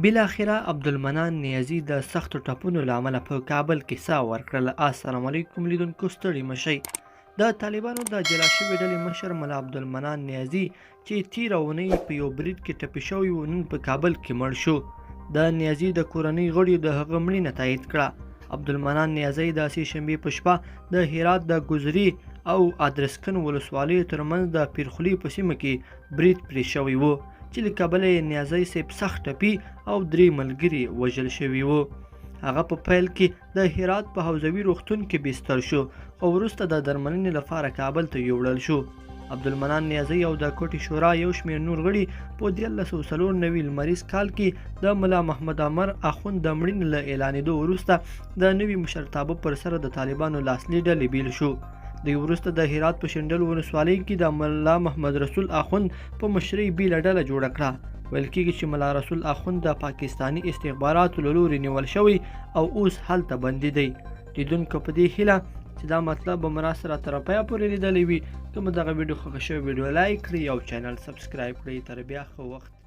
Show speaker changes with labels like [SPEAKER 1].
[SPEAKER 1] بالاخره عبدالمنان نیازي د سختو ټپونو له امله په کابل کې ساه ورکړله. السلام علیکم لیدونکو، ستړي مه شئ. د طالبانو د جلا شوې ډلې مشر ملا عبدالمنان نیازي چې تېره اونۍ په یو برید کې ټپي شوی و، نن په کابل کې مړ شو. د نیازي د کورنۍ غړو د هغه مړینه تایید کړه. عبدالمنان نیازي د سې شنبې په شپه د هرات د ګذري او ادرسکن ولسوالیو ترمنځ د پیرخولي په سیمه کې برید پرې شوی و چې له کبله یې نیازي صاحب سخت ټپي او 3 ملګري وژل شوي وو. هغه په پیل کې د هرات په حوزوي روغتون کې بستر شو، خو وروسته د درملنې لپاره کابل ته یوړل شو. عبدالمنان نیازي او د کوټې شورا یو شمېر نور غړي په 1994 لمریز کال کې د ملا محمد عمر اخوند د مړینې له اعلانېدو وروسته د نوي مشرتابه پر سر د طالبانو لاسلي ډلې بیل شو. د وروسته د هرات په شنډل ولسوالۍ کې د ملا محمد رسول اخوند په مشرۍ بیله ډله جوړه کړه. ویل کېږي چې ملا رسول اخوند د پاکستاني استخباراتو له لوري نیول شوی او اوس هلته بندي دی. لیدونکو په دې هیله چې دا مطلب به مو راسره تر پایه پورې لیدلی وي. که مو دغه ویډیو خوښه شوې ویډیو لایک کړئ او چینل سبسکرایب کړئ. تر بیا ښه وخت.